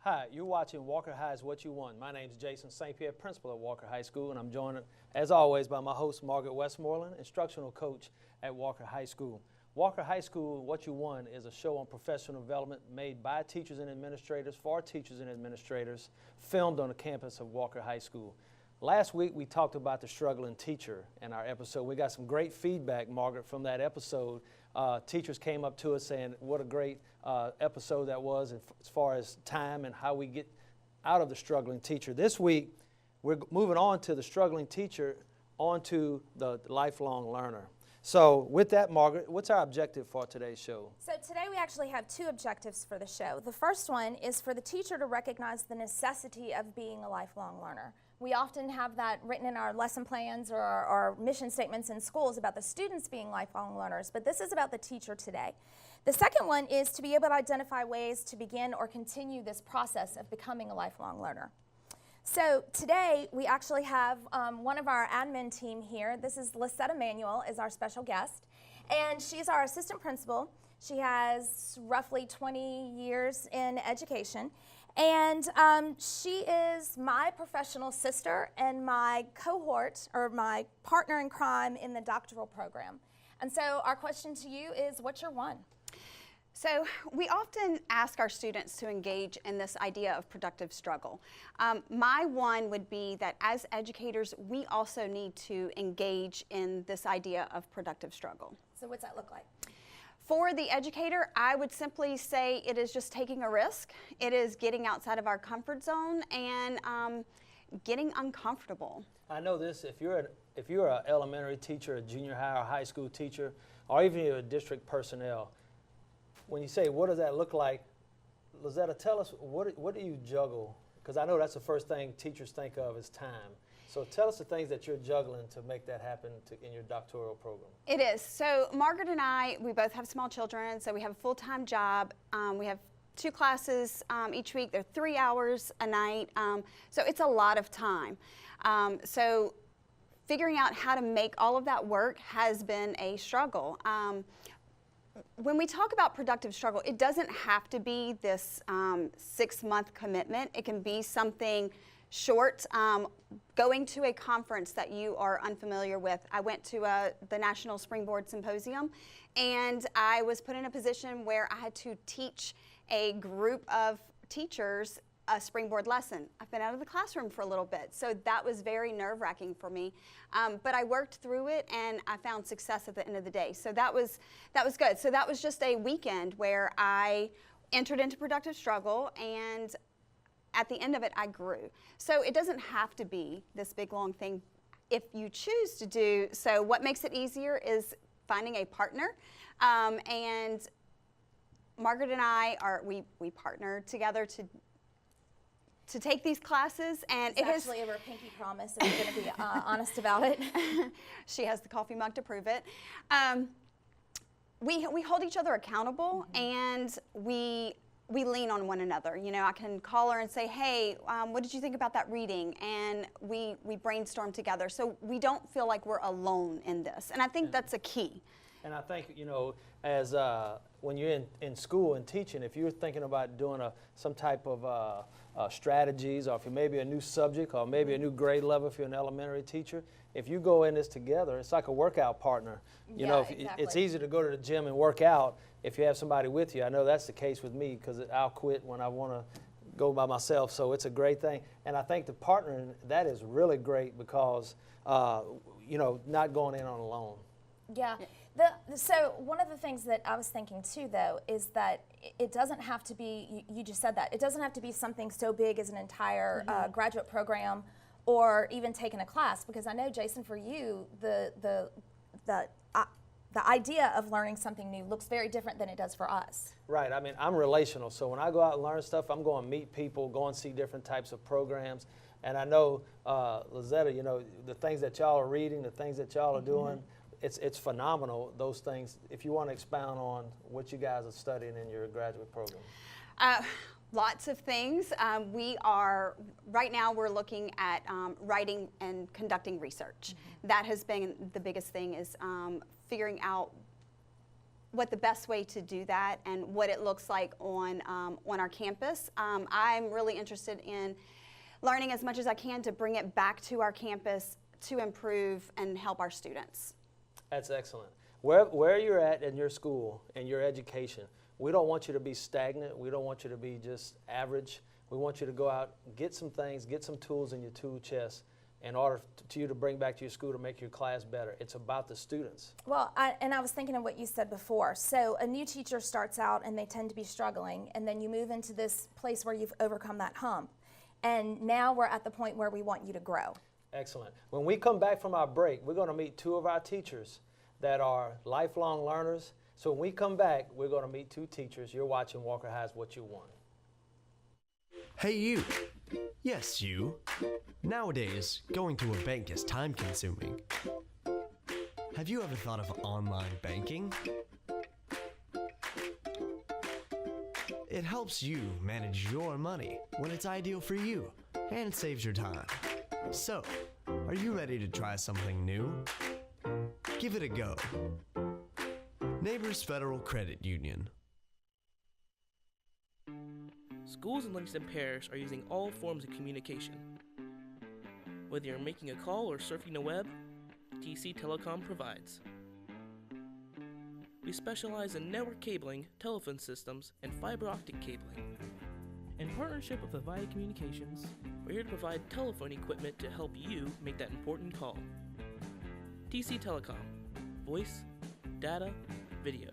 Hi, you're watching Walker High is What You Want. My name is Jason St. Pierre, principal at Walker High School, and I'm joined, as always, by my host, Margaret Westmoreland, instructional coach at Walker High School. Walker High School, What You Want is a show on professional development made by teachers and administrators for teachers and administrators, filmed on the campus of Walker High School. Last week, we talked about the struggling teacher in our episode. We got some great feedback, Margaret, from that episode. Teachers came up to us saying what a great episode that was as far as time and how we get out of the struggling teacher. This week, we're moving on to the struggling teacher, onto the lifelong learner. So with that, Margaret, what's our objective for today's show? So today we actually have two objectives for the show. The first one is for the teacher to recognize the necessity of being a lifelong learner. We often have that written in our lesson plans or our mission statements in schools about the students being lifelong learners, but this is about the teacher today. The second one is to be able to identify ways to begin or continue this process of becoming a lifelong learner. So today we actually have one of our admin team here. This is Lisette Emanuel is our special guest, and she's our assistant principal. She has roughly 20 years in education, and she is my professional sister and my cohort, or my partner in crime in the doctoral program. And so our question to you is, what's your one? So we often ask our students to engage in this idea of productive struggle. My one would be that as educators, we also need to engage in this idea of productive struggle. So what's that look like? For the educator, I would simply say it is just taking a risk. It is getting outside of our comfort zone and getting uncomfortable. I know this, if you're an elementary teacher, a junior high or high school teacher, or even you're a district personnel, when you say, what does that look like, Lisette, tell us, what do you juggle? Because I know that's the first thing teachers think of is time. So tell us the things that you're juggling to make that happen in your doctoral program. It is. So Margaret and I, we both have small children, so we have a full-time job. We have 2 classes each week. They're 3 hours a night. So it's a lot of time. So figuring out how to make all of that work has been a struggle. When we talk about productive struggle, it doesn't have to be this 6-month commitment. It can be something short. Going to a conference that you are unfamiliar with. I went to the National Springboard Symposium, and I was put in a position where I had to teach a group of teachers a springboard lesson. I've been out of the classroom for a little bit, so that was very nerve-wracking for me. But I worked through it, and I found success at the end of the day. So that was good. So that was just a weekend where I entered into productive struggle, and at the end of it, I grew. So it doesn't have to be this big, long thing if you choose to do. So what makes it easier is finding a partner. And Margaret and I, we partner together to take these classes, and it's actually a pinky promise, and I'm going to be honest about it. She has the coffee mug to prove it. We hold each other accountable, and we lean on one another. You know, I can call her and say, hey, what did you think about that reading? And we brainstorm together, so we don't feel like we're alone in this, and I think that's a key. And I think, you know, as when you're in school and teaching, if you're thinking about doing some type of strategies, or if you're maybe a new subject, or maybe a new grade level if you're an elementary teacher, if you go in this together, it's like a workout partner. You know, exactly. It's easy to go to the gym and work out if you have somebody with you. I know that's the case with me, because I'll quit when I want to go by myself, so it's a great thing. And I think the partnering, that is really great, because, you know, not going in on alone. Yeah. So one of the things that I was thinking too, though, is that it doesn't have to be, you just said that, it doesn't have to be something so big as an entire graduate program or even taking a class, because I know, Jason, for you, the idea of learning something new looks very different than it does for us. Right. I mean, I'm relational, so when I go out and learn stuff, I'm going to meet people, go and see different types of programs. And I know, Lisette, you know, the things that y'all are reading, the things that y'all are doing, it's phenomenal, those things. If you want to expound on what you guys are studying in your graduate program. Lots of things. Right now we're looking at writing and conducting research. That has been the biggest thing, is figuring out what the best way to do that and what it looks like on our campus. I'm really interested in learning as much as I can to bring it back to our campus to improve and help our students. That's excellent. Where you're at in your school and your education, we don't want you to be stagnant. We don't want you to be just average. We want you to go out, get some things, get some tools in your tool chest in order to you to bring back to your school to make your class better. It's about the students. Well, I was thinking of what you said before. So a new teacher starts out and they tend to be struggling, and then you move into this place where you've overcome that hump. And now we're at the point where we want you to grow. Excellent. When we come back from our break, we're going to meet two of our teachers that are lifelong learners. So when we come back, we're going to meet two teachers. You're watching Walker High's What You Want. Hey you! Yes, you. Nowadays, going to a bank is time-consuming. Have you ever thought of online banking? It helps you manage your money when it's ideal for you and saves your time. So, are you ready to try something new? Give it a go. Neighbors Federal Credit Union. Schools in Livingston Parish are using all forms of communication. Whether you're making a call or surfing the web, TC Telecom provides. We specialize in network cabling, telephone systems, and fiber optic cabling. In partnership with Avaya Communications, we're here to provide telephone equipment to help you make that important call. TC Telecom. Voice, data, video.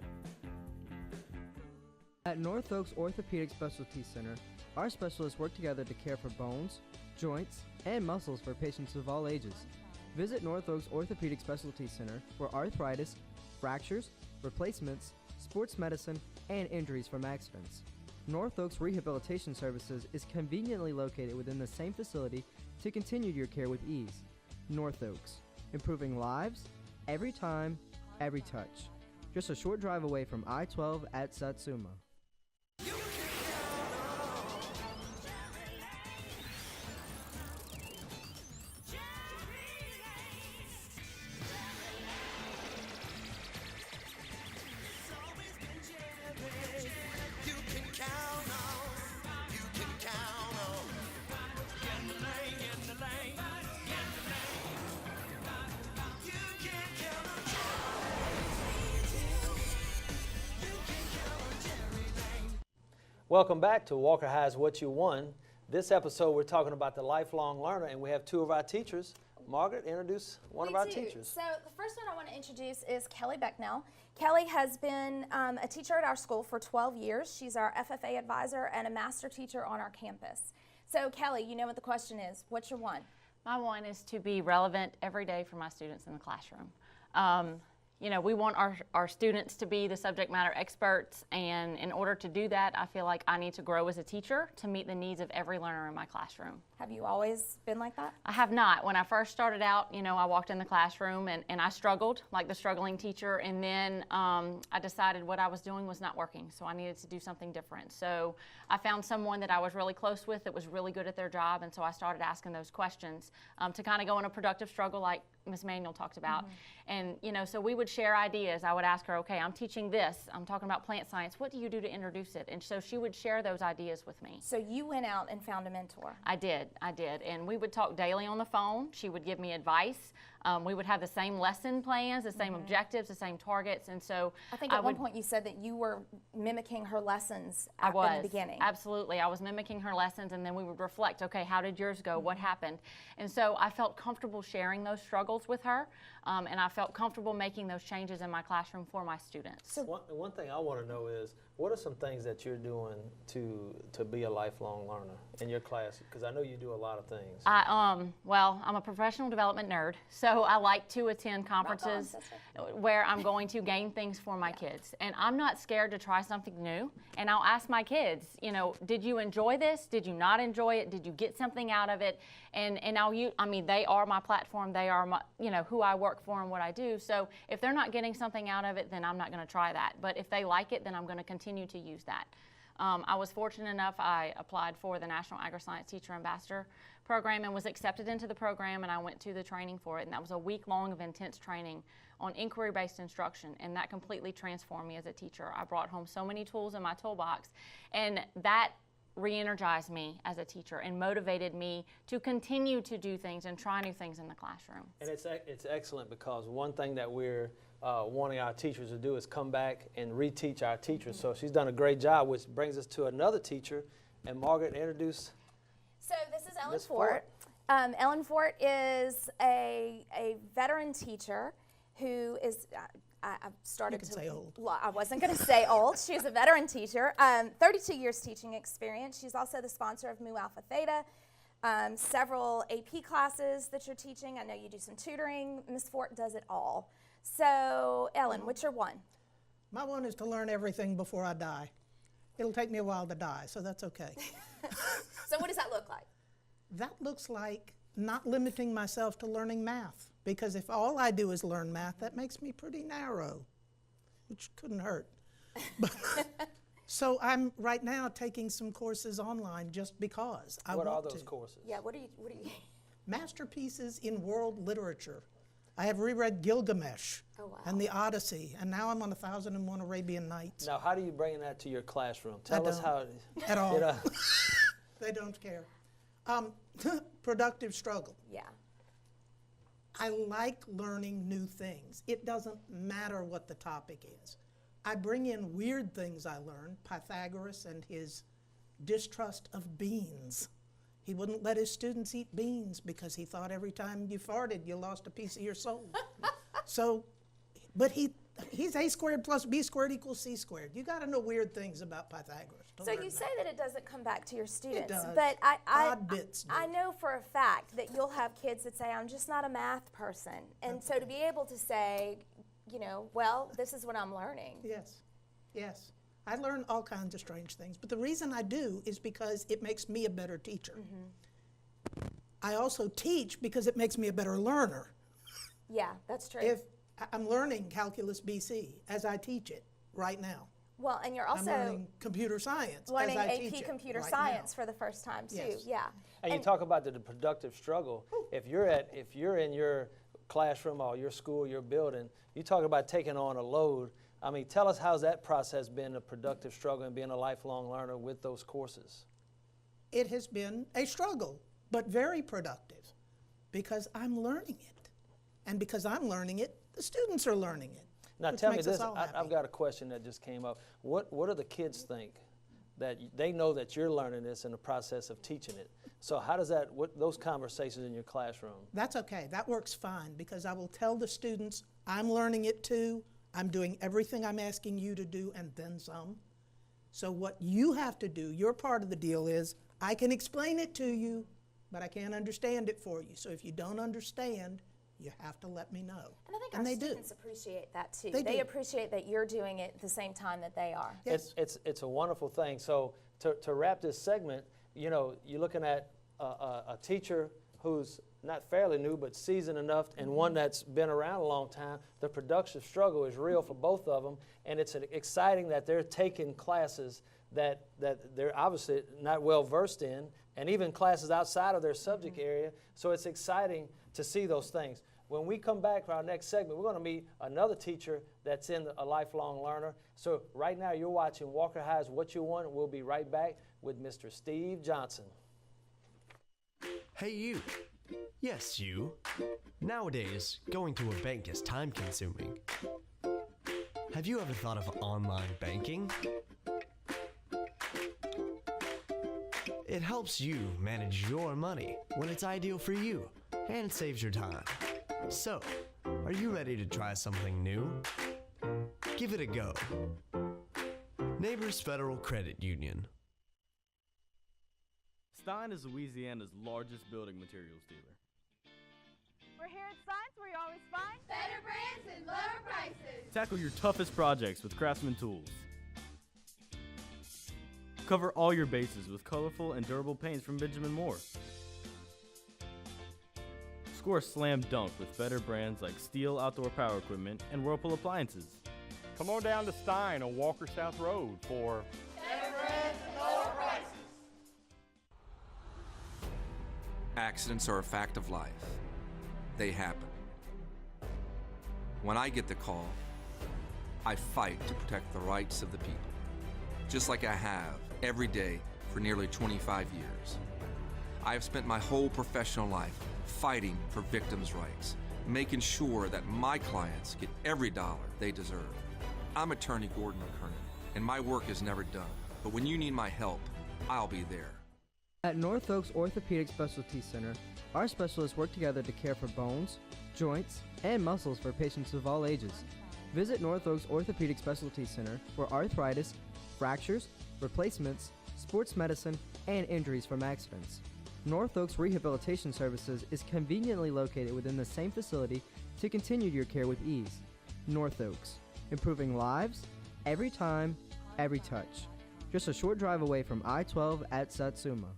At North Oaks Orthopedic Specialty Center, our specialists work together to care for bones, joints, and muscles for patients of all ages. Visit North Oaks Orthopedic Specialty Center for arthritis, fractures, replacements, sports medicine, and injuries from accidents. North Oaks Rehabilitation Services is conveniently located within the same facility to continue your care with ease. North Oaks, improving lives, every time, every touch. Just a short drive away from I-12 at Satsuma. Welcome back to Walker High's What You Want. This episode we're talking about the lifelong learner, and we have two of our teachers. Margaret, introduce one of our teachers. So the first one I want to introduce is Kelly Becknell. Kelly has been a teacher at our school for 12 years. She's our FFA advisor and a master teacher on our campus. So Kelly, you know what the question is. What's your one? My one is to be relevant every day for my students in the classroom. You know, we want our students to be the subject matter experts, and in order to do that, I feel like I need to grow as a teacher to meet the needs of every learner in my classroom. Have you always been like that? I have not. When I first started out, you know, I walked in the classroom and I struggled like the struggling teacher, and then I decided what I was doing was not working, so I needed to do something different. So I found someone that I was really close with that was really good at their job, and so I started asking those questions to kind of go in a productive struggle like Ms. Manuel talked about. And, you know, so we would share ideas. I would ask her, okay, I'm teaching this. I'm talking about plant science. What do you do to introduce it? And so she would share those ideas with me. So you went out and found a mentor. I did. And we would talk daily on the phone. She would give me advice. We would have the same lesson plans, the same objectives, the same targets. And so I think at one point you said that you were mimicking her lessons in the beginning. Absolutely. I was mimicking her lessons, and then we would reflect, okay, how did yours go? What happened? And so I felt comfortable sharing those struggles with her, and I felt comfortable making those changes in my classroom for my students. So one thing I want to know is, what are some things that you're doing to be a lifelong learner in your class? Because I know you do a lot of things. Well, I'm a professional development nerd, so I like to attend conferences where I'm going to gain things for my kids. And I'm not scared to try something new. And I'll ask my kids, you know, did you enjoy this? Did you not enjoy it? Did you get something out of it? And I mean, they are my platform. They are my, you know, who I work for and what I do. So if they're not getting something out of it, then I'm not going to try that. But if they like it, then I'm going to continue to use that. I was fortunate enough, I applied for the National Agri-Science Teacher Ambassador program and was accepted into the program, and I went to the training for it, and that was a week-long of intense training on inquiry-based instruction, and that completely transformed me as a teacher. I brought home so many tools in my toolbox, and that re-energized me as a teacher and motivated me to continue to do things and try new things in the classroom. And it's excellent because one thing that we're wanting our teachers to do is come back and reteach our teachers. So she's done a great job, which brings us to another teacher. And Margaret, introduce. So this is Ellen Ms. Fort. Ellen Fort is a veteran teacher who is, I've started to say old. I wasn't going to say old. She's a veteran teacher, 32 years teaching experience. She's also the sponsor of Mu Alpha Theta, several AP classes that you're teaching. I know you do some tutoring. Ms. Fort does it all. So, Ellen, what's your one? My one is to learn everything before I die. It'll take me a while to die, so that's okay. So what does that look like? That looks like not limiting myself to learning math, because if all I do is learn math, that makes me pretty narrow, which couldn't hurt. So I'm right now taking some courses online just because I want to. What are those courses? Yeah, what do you? Masterpieces in world literature. I have reread Gilgamesh and the Odyssey, and now I'm on 1001 Arabian Nights. Now, how do you bring that to your classroom? Tell us how. At all. You know, They don't care. Productive struggle. Yeah. I like learning new things. It doesn't matter what the topic is. I bring in weird things I learned, Pythagoras and his distrust of beans. He wouldn't let his students eat beans because he thought every time you farted, you lost a piece of your soul. So, but he's a squared plus b squared equals c squared. You got to know weird things about Pythagoras. So you say that it doesn't come back to your students, does. but Odd bits do. I know for a fact that you'll have kids that say, I'm just not a math person. And so to be able to say, you know, well, this is what I'm learning. Yes, yes. I learn all kinds of strange things, but the reason I do is because it makes me a better teacher. Mm-hmm. I also teach because it makes me a better learner. Yeah, that's true. If I'm learning Calculus BC as I teach it right now. Well, and you're I'm also learning computer science learning as I teach AP it computer right science now. for the first time too. Yes. Yeah. and you talk about the productive struggle. If you're in your classroom or your school, your building, you talk about taking on a load. I mean, tell us how's that process been, a productive struggle and being a lifelong learner with those courses? It has been a struggle, but very productive because I'm learning it. And because I'm learning it, the students are learning it. Now which tell me makes us this, all I've happy. got a question that just came up. What do the kids think that they know that you're learning this in the process of teaching it? So how does that, what those conversations in your classroom? That's okay, that works fine because I will tell the students, I'm learning it too, I'm doing everything I'm asking you to do and then some. So what you have to do, your part of the deal is, I can explain it to you, but I can't understand it for you. So if you don't understand, you have to let me know. And I think and our they do. students appreciate that too. They do. appreciate that you're doing it at the same time that they are. Yes. It's a wonderful thing. So to wrap this segment, you know, you're looking at a teacher who's not fairly new, but seasoned enough, and one that's been around a long time. The productive struggle is real for both of them, and it's exciting that they're taking classes that they're obviously not well versed in, and even classes outside of their subject area. So it's exciting to see those things. When we come back for our next segment, we're going to meet another teacher that's in a lifelong learner. So right now you're watching Walker High's What You Want, and we'll be right back with Mr. Steve Johnson. Hey, you. Yes, you. Nowadays, going to a bank is time-consuming. Have you ever thought of online banking? It helps you manage your money when it's ideal for you and saves your time. So, are you ready to try something new? Give it a go. Neighbors Federal Credit Union. Stein is Louisiana's largest building materials dealer. We're here at Steins where you always find better brands and lower prices. Tackle your toughest projects with Craftsman tools. Cover all your bases with colorful and durable paints from Benjamin Moore. Score a slam dunk with better brands like Steel Outdoor Power Equipment and Whirlpool Appliances. Come on down to Stein on Walker South Road for Better brands Accidents are a fact of life. They happen. When I get the call, I fight to protect the rights of the people, just like I have every day for nearly 25 years. I have spent my whole professional life fighting for victims' rights, making sure that my clients get every dollar they deserve. I'm attorney Gordon McKernan, and my work is never done. But when you need my help, I'll be there. At North Oaks Orthopedic Specialty Center, our specialists work together to care for bones, joints, and muscles for patients of all ages. Visit North Oaks Orthopedic Specialty Center for arthritis, fractures, replacements, sports medicine, and injuries from accidents. North Oaks Rehabilitation Services is conveniently located within the same facility to continue your care with ease. North Oaks, improving lives, every time, every touch. Just a short drive away from I-12 at Satsuma.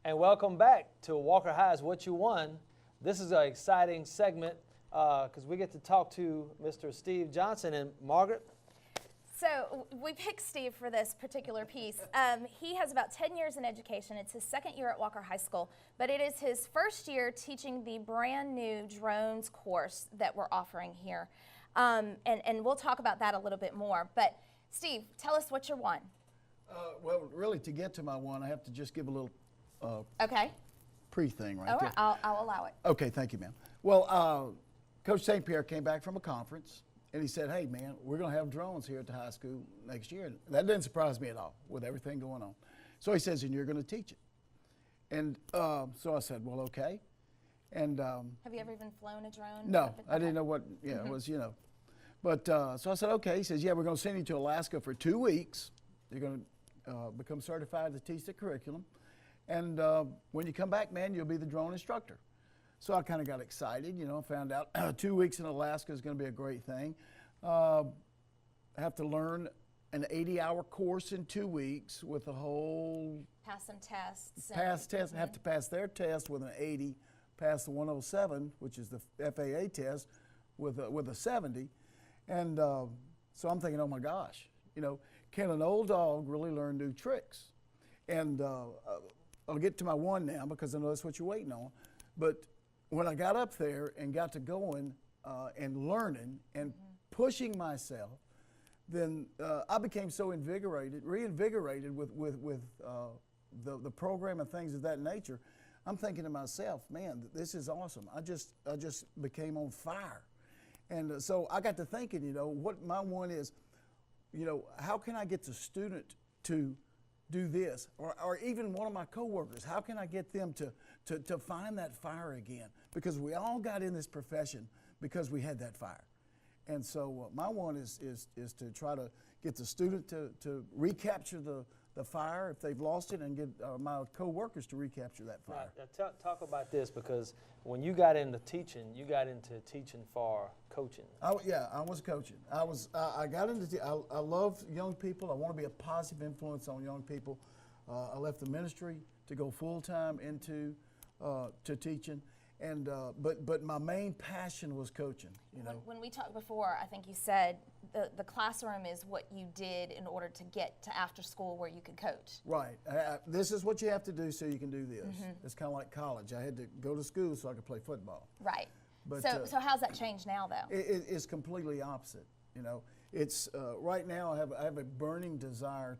And welcome back to Walker High's What You Won. This is an exciting segment because we get to talk to Mr. Steve Johnson and Margaret. So we picked Steve for this particular piece. He has about 10 years in education. It's his second year at Walker High School, but it is his first year teaching the brand new drones course that we're offering here. And we'll talk about that a little bit more. But Steve, tell us what you won. Well, really, to get to my one, I have to just give a little Okay. pre-thing right All there. right, I'll allow it. Okay, thank you, ma'am. Well, Coach St. Pierre came back from a conference, and he said, hey, man, we're going to have drones here at the high school next year. And that didn't surprise me at all with everything going on. So he says, and you're going to teach it. And so I said, well, okay. And Have you ever even flown a drone? no, I didn't know what, it was, But so I said, okay. He says, yeah, we're going to send you to Alaska for 2 weeks. You're going to become certified to teach the curriculum. And when you come back, man, you'll be the drone instructor. So I kind of got excited, found out 2 weeks in Alaska is going to be a great thing. I have to learn an 80-hour course in 2 weeks with a whole Pass some tests. test. Have to pass their test with an 80, pass the 107, which is the FAA test, with a 70. And so I'm thinking, oh my gosh, can an old dog really learn new tricks? And I'll get to my one now because I know that's what you're waiting on. But when I got up there and got to going and learning and pushing myself, then I became so reinvigorated with the program and things of that nature. I'm thinking to myself, man, this is awesome. I just became on fire. And so I got to thinking, what my one is, how can I get the student to do this, or even one of my coworkers, how can I get them to find that fire again? Because we all got in this profession because we had that fire. And so my one is to try to get the student to recapture the fire if they've lost it, and get my coworkers to recapture that fire. Now, talk about this, because when you got into teaching for coaching. Yeah, I was coaching. I got into. I love young people. I want to be a positive influence on young people. I left the ministry to go full time into to teaching. And but my main passion was coaching. When we talked before, I think you said the classroom is what you did in order to get to after school where you could coach. Right. This is what you have to do so you can do this. It's kind of like college. I had to go to school so I could play football. Right. But, so how's that changed now, though? It's completely opposite. It's right now I have a burning desire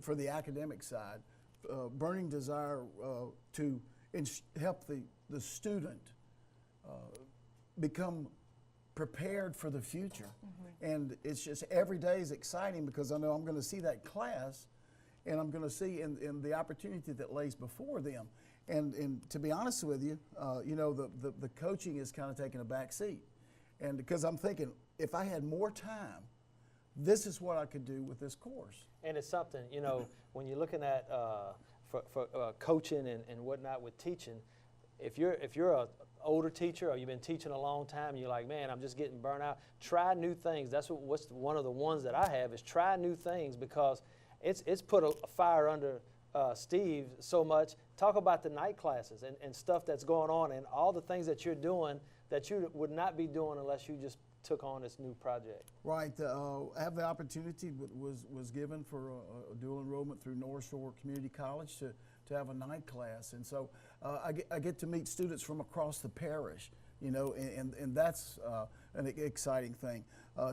for the academic side, burning desire to help the student become prepared for the future. And it's just every day is exciting because I know I'm going to see that class, and I'm going to see in the opportunity that lays before them. And to be honest with you, the coaching is kind of taking a back seat. And because I'm thinking, if I had more time, this is what I could do with this course. And it's something, when you're looking at for coaching and whatnot with teaching, if you're a older teacher or you've been teaching a long time and you're like, man, I'm just getting burnt out, try new things. That's what's one of the ones that I have is try new things, because it's put a fire under Steve so much. Talk about the night classes and stuff that's going on and all the things that you're doing that you would not be doing unless you just took on this new project. Right. I have the opportunity was given for a dual enrollment through North Shore Community College to have a night class, and so I get to meet students from across the parish, you know, and that's an exciting thing.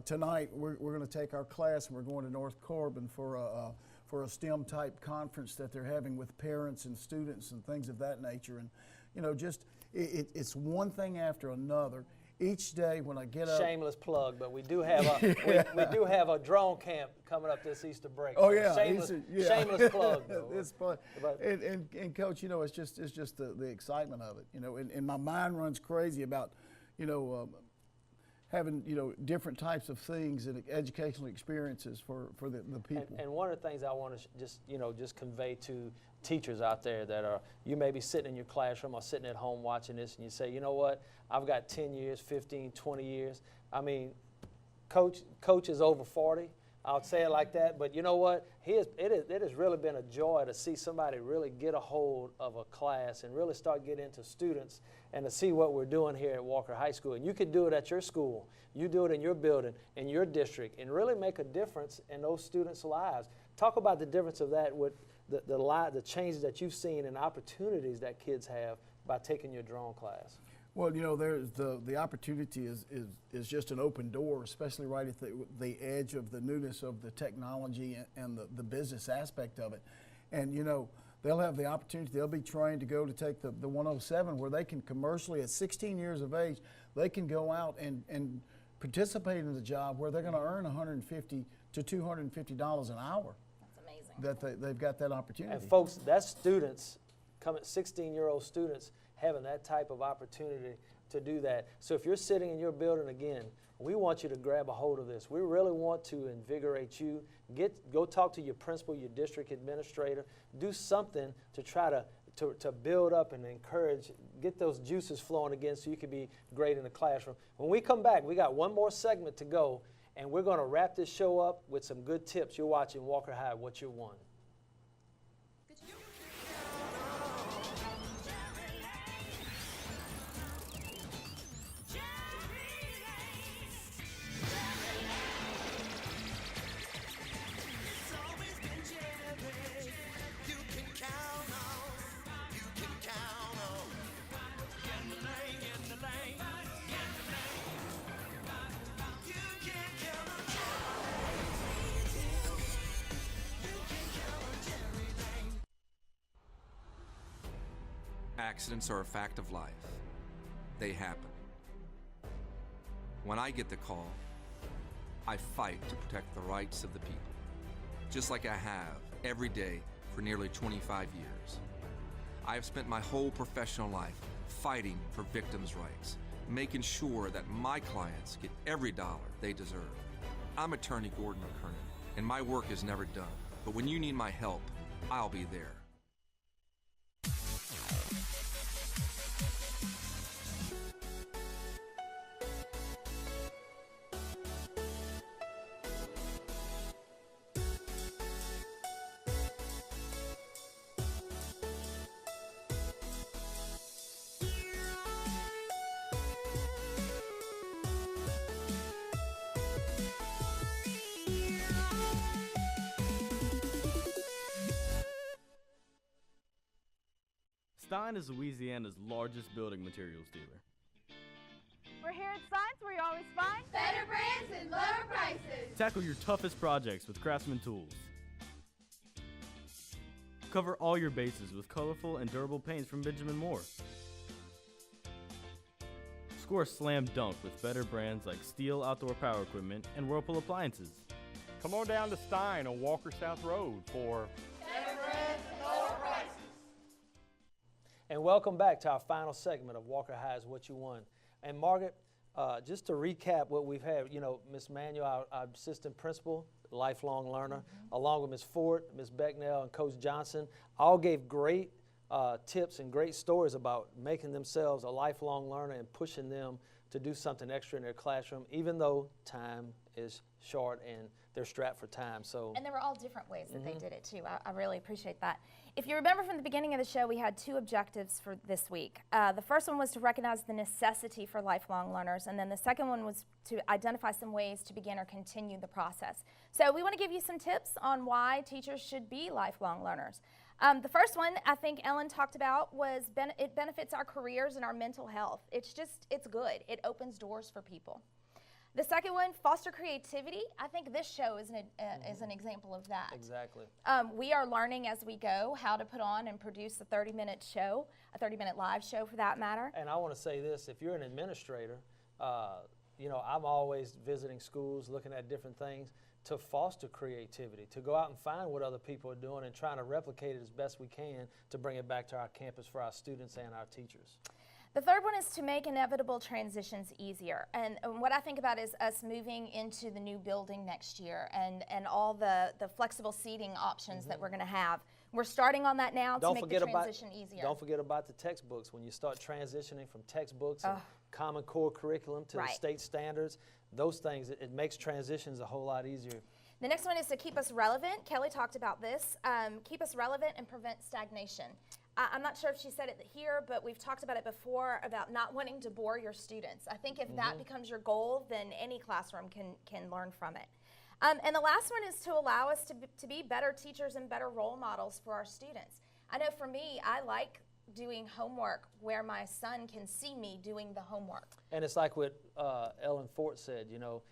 Tonight we're going to take our class and we're going to North Corbin for a STEM type conference that they're having with parents and students and things of that nature, and you know, just it's one thing after another. Each day when I get up. Shameless plug, but we do have a we do have a drone camp coming up this Easter break. Oh so yeah, shameless plug. Though. It's fun. And Coach, you know, it's just the excitement of it, you know, and my mind runs crazy about, you know, having, you know, different types of things and educational experiences for the people. And one of the things I want to just convey to teachers out there that are, you may be sitting in your classroom or sitting at home watching this and you say, you know what, I've got 10 years, 15, 20 years. I mean, Coach is over 40. I'll say it like that, but you know what? It has really been a joy to see somebody really get a hold of a class and really start getting into students and to see what we're doing here at Walker High School. And you can do it at your school. You do it in your building, in your district, and really make a difference in those students' lives. Talk about the difference of that with the changes that you've seen and opportunities that kids have by taking your drone class. Well, you know, there's the opportunity is just an open door, especially right at the edge of the newness of the technology and the business aspect of it. And, you know, they'll have the opportunity, they'll be trained to go to take the 107 where they can commercially, at 16 years of age, they can go out and participate in the job where they're going to earn $150 to $250 an hour. That's amazing. They've got that opportunity. And folks, that's students, 16-year-old students, having that type of opportunity to do that. So if you're sitting in your building again, we want you to grab a hold of this. We really want to invigorate you. Go talk to your principal, your district administrator. Do something to try to build up and encourage, get those juices flowing again so you can be great in the classroom. When we come back, we got one more segment to go, and we're going to wrap this show up with some good tips. You're watching Walker High, What You Want. Accidents are a fact of life. They happen. When I get the call, I fight to protect the rights of the people, just like I have every day for nearly 25 years. I have spent my whole professional life fighting for victims' rights, making sure that my clients get every dollar they deserve. I'm attorney Gordon McKernan, and my work is never done. But when you need my help, I'll be there. Stein is Louisiana's largest building materials dealer. We're here at Science where you always find better brands and lower prices. Tackle your toughest projects with Craftsman tools. Cover all your bases with colorful and durable paints from Benjamin Moore. Score a slam dunk with better brands like Steel Outdoor Power Equipment and Whirlpool Appliances. Come on down to Stein on Walker South Road for better brands and lower prices. And welcome back to our final segment of Walker High is What You Want. And Margaret, just to recap what we've had, you know, Ms. Manuel, our assistant principal, lifelong learner, along with Ms. Ford, Ms. Becknell, and Coach Johnson, all gave great tips and great stories about making themselves a lifelong learner and pushing them to do something extra in their classroom, even though time is short and they're strapped for time. So, and there were all different ways that they did it too. I really appreciate that. If you remember from the beginning of the show, we had 2 objectives for this week. The first one was to recognize the necessity for lifelong learners, and then the second one was to identify some ways to begin or continue the process. So we want to give you some tips on why teachers should be lifelong learners. The first one I think Ellen talked about was it benefits our careers and our mental health. It's good. It opens doors for people. The second one, foster creativity. I think this show is an example of that. Exactly. We are learning as we go how to put on and produce a 30-minute show, a 30-minute live show for that matter. And I want to say this, if you're an administrator, you know, I'm always visiting schools, looking at different things to foster creativity, to go out and find what other people are doing and trying to replicate it as best we can to bring it back to our campus for our students and our teachers. The third one is to make inevitable transitions easier. And what I think about is us moving into the new building next year and all the flexible seating options that we're going to have. We're starting on that now to make the transition easier. Don't forget about the textbooks. When you start transitioning from textbooks and Common Core curriculum to the state standards, those things, it makes transitions a whole lot easier. The next one is to keep us relevant. Kelly talked about this. Keep us relevant and prevent stagnation. I'm not sure if she said it here, but we've talked about it before about not wanting to bore your students. I think if that becomes your goal, then any classroom can learn from it. And the last one is to allow us to be better teachers and better role models for our students. I know for me, I like doing homework where my son can see me doing the homework. And it's like what Ellen Fort said, you know,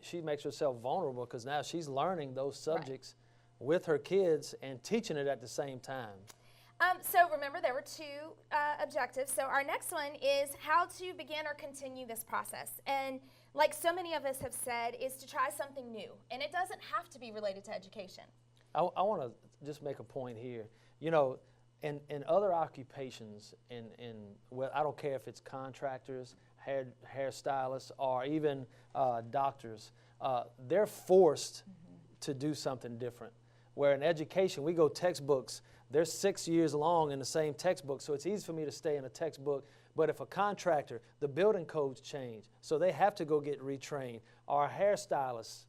she makes herself vulnerable because now she's learning those subjects with her kids and teaching it at the same time. So remember, there were 2 objectives. So our next one is how to begin or continue this process. And like so many of us have said, is to try something new. And it doesn't have to be related to education. I want to just make a point here. You know, in other occupations, well, I don't care if it's contractors, hairstylists, or even doctors, they're forced to do something different. Where in education, we go textbooks, they're 6 years long in the same textbook, so it's easy for me to stay in a textbook. But if a contractor, the building codes change, so they have to go get retrained. Or a hairstylist,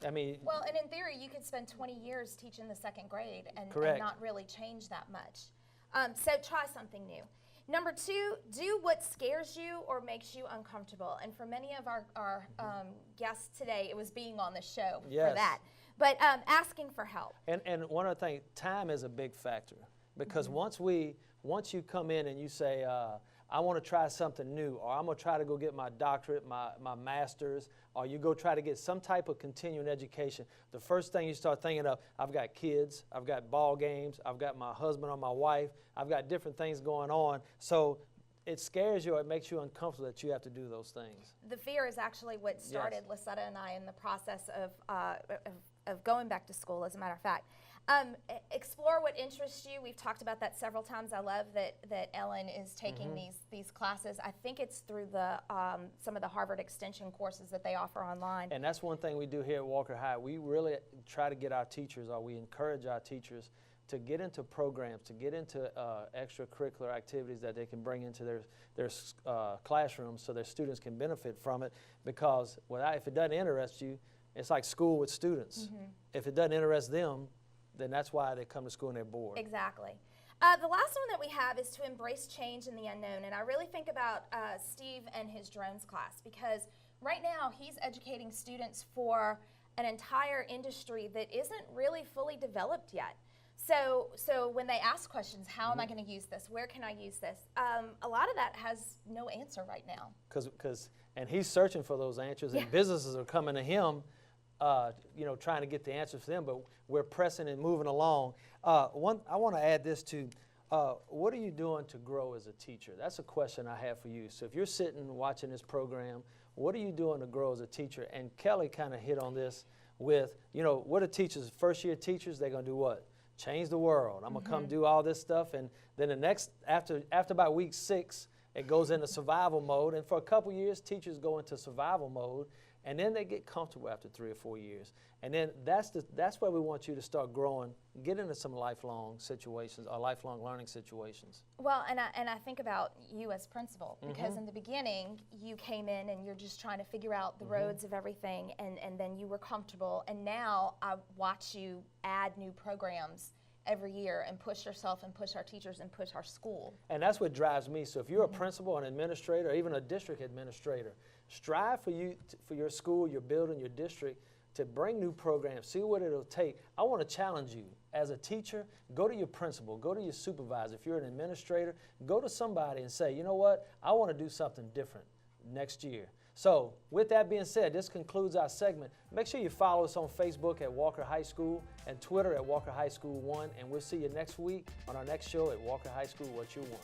I mean. Well, and in theory, you could spend 20 years teaching the 2nd grade and not really change that much. So try something new. Number 2, do what scares you or makes you uncomfortable. And for many of our guests today, it was being on the show for that. But asking for help. And one other thing, time is a big factor. Because once you come in and you say, I want to try something new, or I'm going to try to go get my doctorate, my master's, or you go try to get some type of continuing education, the first thing you start thinking of, I've got kids, I've got ball games, I've got my husband or my wife, I've got different things going on. So it scares you or it makes you uncomfortable that you have to do those things. The fear is actually what started Lisetta and I in the process of going back to school, as a matter of fact. Explore what interests you. We've talked about that several times. I love that Ellen is taking these classes. I think it's through the some of the Harvard Extension courses that they offer online. And that's one thing we do here at Walker High. We really try to get our teachers, or we encourage our teachers to get into programs, to get into extracurricular activities that they can bring into their classrooms so their students can benefit from it. Because if it doesn't interest you, it's like school with students. If it doesn't interest them, then that's why they come to school and they're bored. Exactly. The last one that we have is to embrace change in the unknown. And I really think about Steve and his drones class, because right now he's educating students for an entire industry that isn't really fully developed yet. So when they ask questions, how am I going to use this? Where can I use this? A lot of that has no answer right now. And he's searching for those answers, and businesses are coming to him, trying to get the answers for them, but we're pressing and moving along. I want to add this to, what are you doing to grow as a teacher? That's a question I have for you. So if you're sitting watching this program, what are you doing to grow as a teacher? And Kelly kind of hit on this with, what are teachers, first-year teachers, they're going to do what? Change the world. I'm going to come do all this stuff, and then the next, after about week 6, it goes into survival mode, and for a couple years, teachers go into survival mode, and then they get comfortable after 3 or 4 years. And then that's where we want you to start growing, get into some lifelong situations or lifelong learning situations. Well, and I think about you as principal, because in the beginning you came in and you're just trying to figure out the roads of everything, and then you were comfortable, and now I watch you add new programs every year and push yourself and push our teachers and push our school. And that's what drives me. So if you're a principal, an administrator, or even a district administrator, strive for your school, your building, your district to bring new programs, see what it'll take. I want to challenge you as a teacher, go to your principal, go to your supervisor. If you're an administrator, go to somebody and say, you know what, I want to do something different next year. So with that being said, this concludes our segment. Make sure you follow us on Facebook at Walker High School and Twitter at Walker High School 1, and we'll see you next week on our next show at Walker High School, What You Want.